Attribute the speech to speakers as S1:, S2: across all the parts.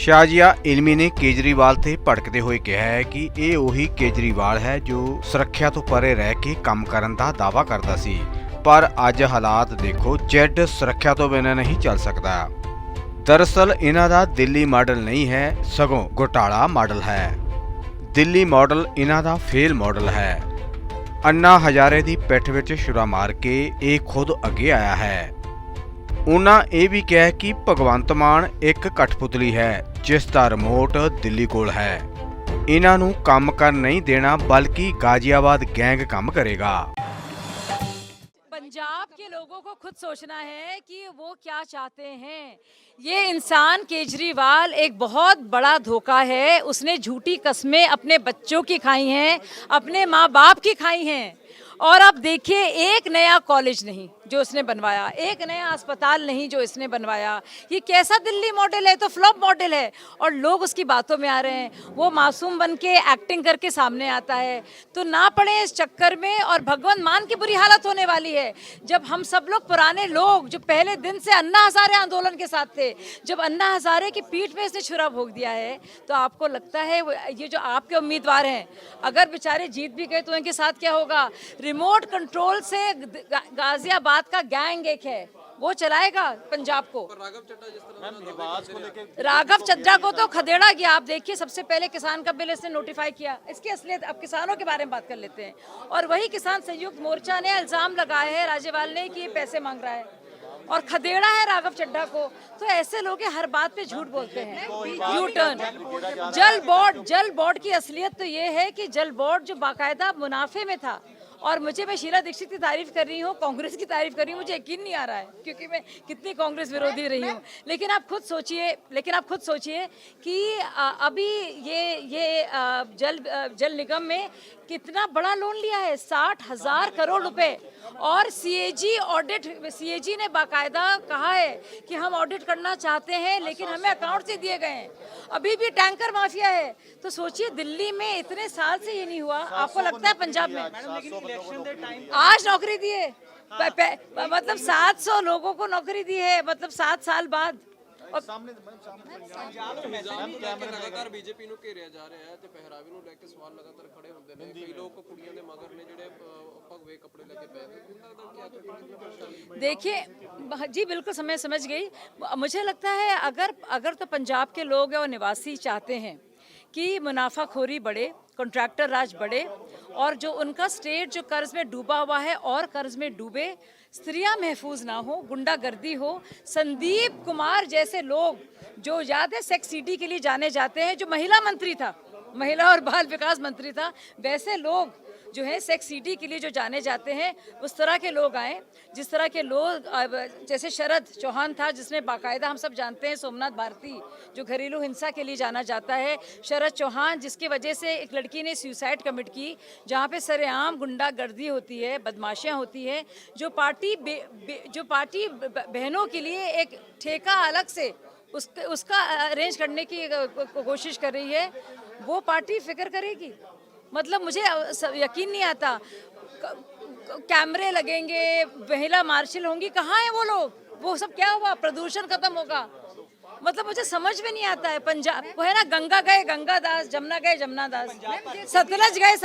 S1: ਸ਼ਾਜੀਆ ਇਲਮੀ ਨੇ ਕੇਜਰੀਵਾਲ ਤੇ ਭੜਕਦੇ ਹੋਏ ਕਿਹਾ ਹੈ ਕਿ ਇਹ ਉਹੀ ਕੇਜਰੀਵਾਲ ਹੈ ਜੋ ਸੁਰੱਖਿਆ ਤੋਂ ਪਰੇ ਰਹਿ ਕੇ ਕੰਮ ਕਰਨ ਦਾ ਦਾਅਵਾ ਕਰਦਾ ਸੀ, ਪਰ ਅੱਜ ਹਾਲਾਤ ਦੇਖੋ, ਜੈਡ ਸੁਰੱਖਿਆ ਤੋਂ ਬਿਨਾਂ ਨਹੀਂ ਚੱਲ ਸਕਦਾ। ਦਰਅਸਲ ਇਹਨਾਂ ਦਾ ਦਿੱਲੀ ਮਾਡਲ ਨਹੀਂ ਹੈ, ਸਗੋਂ ਘੋਟਾਲਾ ਮਾਡਲ ਹੈ। ਦਿੱਲੀ ਮਾਡਲ ਇਹਨਾਂ ਦਾ ਫੇਲ ਮਾਡਲ ਹੈ। अन्ना हजारे की पिठ विच छुरा मार के ये खुद अगे आया है। उन्हां ये भी कहा कि भगवंत मान एक कठपुतली है जिसका रिमोट दिल्ली कोल है। इन्हां नूं काम कर नहीं देना बल्कि गाजियाबाद गैंग काम करेगा।
S2: पंजाब के लोगों को खुद सोचना है कि वो क्या चाहते हैं। ये इंसान केजरीवाल एक बहुत बड़ा धोखा है। उसने झूठी कस्में अपने बच्चों की खाई हैं, अपने माँ बाप की खाई हैं। और अब देखिए, एक नया कॉलेज नहीं जो उसने बनवाया, एक नया अस्पताल नहीं जो इसने बनवाया। ये कैसा दिल्ली मॉडल है? तो फ्लॉप मॉडल है। और लोग उसकी बातों में आ रहे हैं। वो मासूम बन के एक्टिंग करके सामने आता है। तो ना पड़े इस चक्कर में। और भगवंत मान की बुरी हालत होने वाली है जब हम सब लोग पुराने लोग जो पहले दिन से अन्ना हजारे आंदोलन के साथ थे, जब अन्ना हजारे की पीठ में इसने छुरा भोग दिया है, तो आपको लगता है ये जो आपके उम्मीदवार हैं, अगर बेचारे जीत भी गए तो इनके साथ क्या होगा? रिमोट कंट्रोल से गाजियाबाद का गैंग एक है, वो चलाएगा पंजाब को। राघव चड्ढा को तो खदेड़ा गया। आप देखिए, सबसे पहले किसान का बिल इसने नोटिफाई किया। इसकी असलियत, अब किसानों के बारे में बात कर लेते हैं। और वही किसान संयुक्त मोर्चा ने इल्जाम लगाया है राज्यपाल ने कि ये पैसे मांग रहा है और खदेड़ा है राघव चड्ढा को। तो ऐसे लोग हर बात पे झूठ बोलते हैं। U turn. जल बोर्ड की असलियत तो ये है कि जल बोर्ड जो बाकायदा मुनाफे में था। और मैं शीला दीक्षित की तारीफ कर रही हूँ, कांग्रेस की तारीफ कर रही हूँ, मुझे यकीन नहीं आ रहा है क्योंकि मैं कितनी कांग्रेस विरोधी रही हूँ। लेकिन आप खुद सोचिए कि अभी ये जल निगम में कितना बड़ा लोन लिया है, 60,000 करोड़ रुपए। और सीएजी ने बाकायदा कहा है कि हम ऑडिट करना चाहते हैं, लेकिन हमें अकाउंट से दिए गए हैं। अभी भी टैंकर माफिया है। तो सोचिए, दिल्ली में इतने साल से ये नहीं हुआ, आपको लगता है पंजाब में? आज नौकरी दी है, मतलब 700 लोगों को नौकरी दी है, मतलब 7 साल बाद।
S3: लगातार बीजेपी ਨੂੰ ਘੇਰਿਆ ਜਾ ਰਿਹਾ ਹੈ ਤੇ ਪਹਿਰਾਵੇ ਨੂੰ ਲੈ ਕੇ ਸਵਾਲ ਲਗਾਤਾਰ ਖੜੇ ਹੁੰਦੇ ਨੇ। ਕਈ ਲੋਕ ਕੁੜੀਆਂ ਦੇ ਮਗਰ ਨੇ ਜਿਹੜੇ ਭਗਵੇ ਕੱਪੜੇ ਲੈ ਕੇ ਪਏ ਨੇ।
S2: देखिए जी, बिल्कुल समझ गई। मुझे लगता है अगर तो पंजाब के लोग और निवासी चाहते हैं कि मुनाफाखोरी बढ़े, कॉन्ट्रैक्टर राज बढ़े, और जो उनका स्टेट जो कर्ज में डूबा हुआ है और कर्ज में डूबे, स्त्रियां महफूज ना हो, गुंडागर्दी हो। संदीप कुमार जैसे लोग जो याद है सेक्स सिटी के लिए जाने जाते हैं, जो महिला मंत्री था, महिला और बाल विकास मंत्री था, वैसे लोग जो है सेक्स सिटी के लिए जो जाने जाते हैं, उस तरह के लोग आए। जिस तरह के लोग, जैसे शरद चौहान था जिसने बाकायदा, हम सब जानते हैं, सोमनाथ भारती जो घरेलू हिंसा के लिए जाना जाता है, शरद चौहान जिसकी वजह से एक लड़की ने सुसाइड कमिट की, जहाँ पे सरेआम गुंडागर्दी होती है, बदमाशियाँ होती है। जो पार्टी बहनों के लिए एक ठेका अलग से उसका अरेंज करने की कोशिश कर रही है, वो पार्टी फिक्र करेगी? मतलब मुझे यकीन नहीं आता। कैमरे लगेंगे, महिला मार्शल होंगी, कहाँ है वो लोग? वो सब क्या हुआ? प्रदूषण खत्म होगा? मतलब मुझे समझ में नहीं आता है। पंजाब वो है ना, गंगा गए गंगा दास, जमुना गए जमुना दास, सतलज गए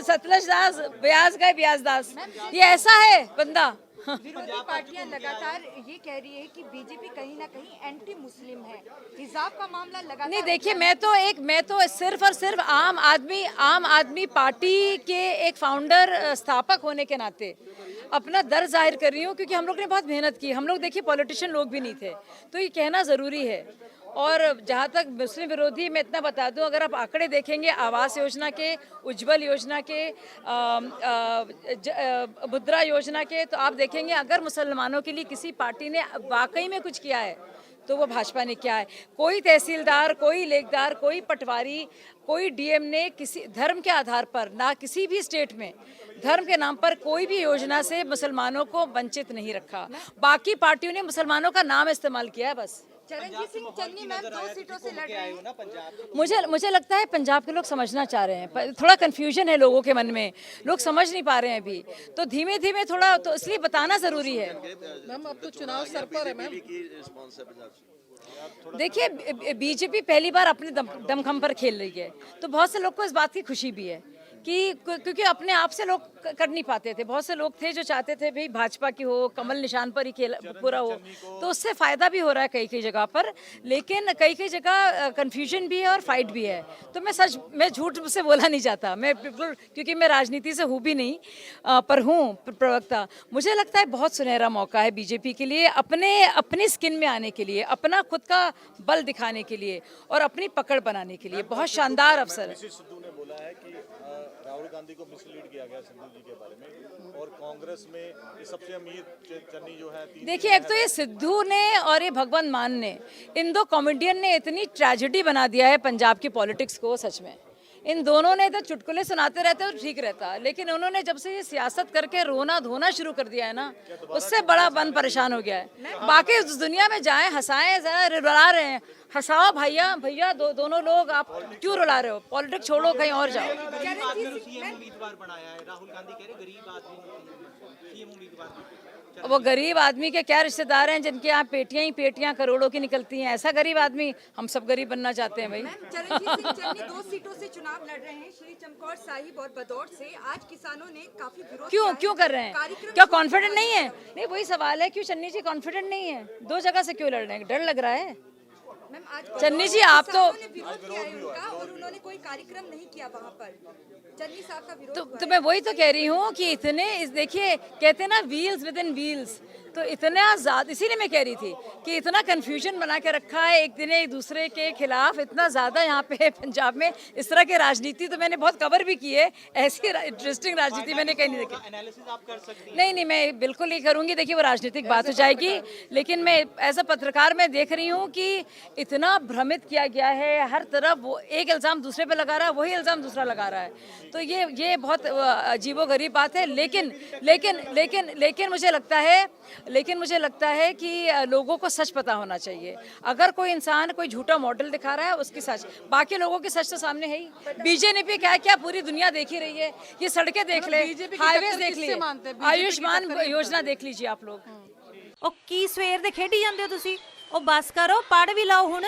S2: सतलज दास, ब्यास गए ब्यास दास। ये ऐसा है बंदा।
S4: विरोधी पार्टियां लगातार ये कह रही है कि बीजेपी कहीं ना कहीं एंटी मुस्लिम है, हिजाब का मामला लगातार।
S2: नहीं, देखिए, मैं तो सिर्फ और सिर्फ आम आदमी पार्टी के एक फाउंडर, स्थापक होने के नाते अपना दर्द जाहिर कर रही हूँ, क्योंकि हम लोग ने बहुत मेहनत की। हम लोग देखिए पॉलिटिशियन लोग भी नहीं थे, तो ये कहना ज़रूरी है। और जहाँ तक मुस्लिम विरोधी, मैं इतना बता दूं, अगर आप आंकड़े देखेंगे आवास योजना के, उज्ज्वल योजना के, मुद्रा योजना के, तो आप देखेंगे अगर मुसलमानों के लिए किसी पार्टी ने वाकई में कुछ किया है तो वो भाजपा ने किया है। कोई तहसीलदार, कोई लेखदार, कोई पटवारी, कोई डीएम ने किसी धर्म के आधार पर, ना किसी भी स्टेट में धर्म के नाम पर कोई भी योजना से मुसलमानों को वंचित नहीं रखा। बाकी पार्टियों ने मुसलमानों का नाम इस्तेमाल किया है बस।
S4: चरणजीत सिंह चन्नी मैम 2 सीटों से लड़ रहे हैं।
S2: मुझे लगता है पंजाब के लोग समझना चाह रहे हैं, थोड़ा कन्फ्यूजन है लोगों के मन में, लोग समझ नहीं पा रहे हैं अभी, तो धीमे धीमे थोड़ा, तो इसलिए बताना ज़रूरी है।
S3: मैम अब तो चुनाव सर पर है मैम।
S2: देखिए बीजेपी पहली बार अपने दमखम पर खेल रही है, तो बहुत से लोग को इस बात की खुशी भी है कि क्योंकि अपने आप से लोग कर नहीं पाते थे, बहुत से लोग थे जो चाहते थे भाई भाजपा की हो, कमल निशान पर ही खेल पूरा हो, तो उससे फ़ायदा भी हो रहा है कई कई जगह पर, लेकिन कई कई जगह कन्फ्यूजन भी है और फाइट भी है। तो मैं झूठ से बोला नहीं जाता, मैं बिल्कुल, क्योंकि मैं राजनीति से हूँ भी नहीं, पर हूँ प्रवक्ता। मुझे लगता है बहुत सुनहरा मौका है बीजेपी के लिए अपनी स्किन में आने के लिए, अपना खुद का बल दिखाने के लिए और अपनी पकड़ बनाने के लिए बहुत शानदार अवसर है।
S5: सिद्धू ने बोला है कि राहुल गांधी को मिसलीड किया गया सिद्धू जी के बारे में, और कांग्रेस में ये सबसे अमीर चन्नी जो है।
S2: देखिए, एक तो ये सिद्धू ने और ये भगवंत मान ने, इन दो कॉमेडियन ने इतनी ट्रेजेडी बना दिया है पंजाब की पॉलिटिक्स को, सच में इन दोनों ने तो चुटकुले सुनाते रहते और ठीक रहता, लेकिन उन्होंने जब से ये सियासत करके रोना धोना शुरू कर दिया है ना, उससे बड़ा मन परेशान हो गया है। बाकी उस दुनिया में जाएं, हंसाएं, रुला रहे हैं, हंसाओ भैया दोनों लोग, आप क्यों रुला रहे हो? पॉलिटिक्स छोड़ो, कहीं और जाओ।
S6: उम्मीदवार बनाया है राहुल गांधी, कह रहे गरीब आदमी उम्मीदवार।
S2: वो गरीब आदमी के क्या रिश्तेदार हैं जिनके यहाँ पेटियां ही पेटियां करोड़ों की निकलती हैं? ऐसा गरीब आदमी, हम सब गरीब बनना चाहते हैं भाई।
S4: चरणजीत सिंह चन्नी 2 सीटों से चुनाव लड़ रहे हैं, श्री चमकौर साहिब और भदौड़ से। आज किसानों ने काफी विरोध
S2: क्यों कर रहे हैं? क्या कॉन्फिडेंट नहीं है? नहीं, वही सवाल है, क्यों चन्नी जी कॉन्फिडेंट नहीं है? 2 जगह से क्यों लड़ रहे हैं? डर लग रहा है? चन्नी जी आप तो
S4: विरोध किया है उनका, और उन्होंने कोई कार्यक्रम नहीं किया वहाँ पर। चन्नी साहब का विरोध
S2: तो मैं वही तो कह रही हूँ कि इतने, देखिए कहते हैं ना व्हील्स विद इन व्हील्स, तो इतना ज़्यादा, इसीलिए मैं कह रही थी कि इतना कन्फ्यूजन बना के रखा है, एक दूसरे के खिलाफ इतना ज़्यादा यहाँ पे पंजाब में इस तरह की राजनीति, तो मैंने बहुत कवर भी की है, ऐसी इंटरेस्टिंग राजनीति मैंने कहीं नहीं देखी।
S6: एनालिसिस आप कर सकती हैं?
S2: नहीं, मैं बिल्कुल ये करूँगी। देखिए, वो राजनीतिक बात हो जाएगी, लेकिन मैं एज अ पत्रकार मैं देख रही हूँ कि इतना भ्रमित किया गया है, हर तरफ वो एक इल्ज़ाम दूसरे पे लगा रहा है, वही इल्ज़ाम दूसरा लगा रहा है, तो ये बहुत अजीबोगरीब बात है। लेकिन मुझे लगता है कि लोगों को सच पता होना चाहिए। अगर कोई इंसान कोई झूठा मॉडल दिखा रहा है, उसकी सच, बाकी लोगों की सच तो सामने है ही। बीजेपी क्या पूरी दुनिया देख ही रही है, ये सड़कें देख ले, हाईवे देख ली, आयुष्मान योजना देख लीजिए आप लोग।
S7: ਉਹ ਕੀ ਸਵੇਰ ਦੇ ਖੇਡੀ ਜਾਂਦੇ ਹੋ ਤੁਸੀਂ? ਉਹ ਬਸ ਕਰੋ, ਪੜ ਵੀ ਲਾਓ ਹੁਣ।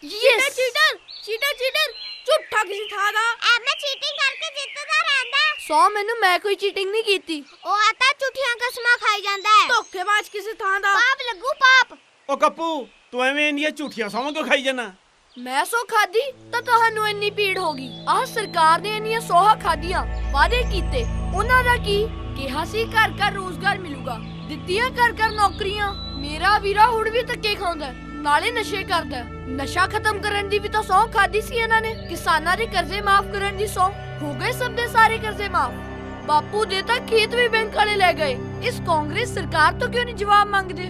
S8: चीटर झूठा किसी था दा मैं चीटिंग करके जिੱਤਦਾ ਰਹਿੰਦਾ 100 ਮੈਨੂੰ ਮੈਂ ਕੋਈ ਚੀਟਿੰਗ ਨਹੀਂ ਕੀਤੀ ਉਹ ਆਤਾ ਝੂਠੀਆਂ ਕਸਮਾਂ ਖਾਈ ਜਾਂਦਾ ਹੈ ਧੋਖੇਬਾਜ਼ ਕਿਸੇ ਥਾਂ ਦਾ ਪਾਪ ਲੱਗੂ ਪਾਪ
S9: ਉਹ ਕੱਪੂ ਤੂੰ ਐਵੇਂ ਇੰਨੀਆਂ ਝੂਠੀਆਂ ਸੌਂ ਕਿਉਂ ਖਾਈ ਜਾਣਾ
S8: ਮੈਂ ਸੌ ਖਾਦੀ ਤਾਂ ਤੁਹਾਨੂੰ ਇੰਨੀ ਪੀੜ ਹੋਗੀ ਆਹ ਸਰਕਾਰ ਨੇ ਇੰਨੀਆਂ ਸੌਹਾਂ ਖਾਦੀਆਂ ਵਾਅਦੇ ਕੀਤੇ ਉਹਨਾਂ ਦਾ ਕੀ ਕਿਹਾ ਸੀ ਘਰ ਘਰ ਰੋਜ਼ਗਾਰ ਮਿਲੂਗਾ ਦਿੱਤੀਆਂ ਘਰ ਘਰ ਨੌਕਰੀਆਂ ਮੇਰਾ ਵੀਰਾ ਹੁਣ ਵੀ ਧੱਕੇ ਖਾਉਂਦਾ ਨਾਲੇ ਨਸ਼ੇ ਕਰਦਾ ਨਸ਼ਾ ਖਤਮ ਕਰਨ ਦੀ ਵੀ ਤਾਂ ਸੌਂ ਖਾਦੀ ਸੀ ਇਹਨਾਂ ਨੇ ਕਿਸਾਨਾਂ ਦੇ ਕਰਜ਼ੇ ਮਾਫ ਕਰਨ ਦੀ ਸੌਂ ਹੋ ਗਏ ਸਭ ਦੇ ਸਾਰੇ ਕਰਜ਼ੇ ਮਾਫ ਬਾਪੂ ਦੇ ਤਾਂ ਖੇਤ ਵੀ ਬੈਂਕ ਵਾਲੇ ਲੈ ਗਏ ਇਸ ਕਾਂਗਰਸ ਸਰਕਾਰ ਤੋਂ ਕਿਉਂ ਨਹੀਂ ਜਵਾਬ ਮੰਗਦੇ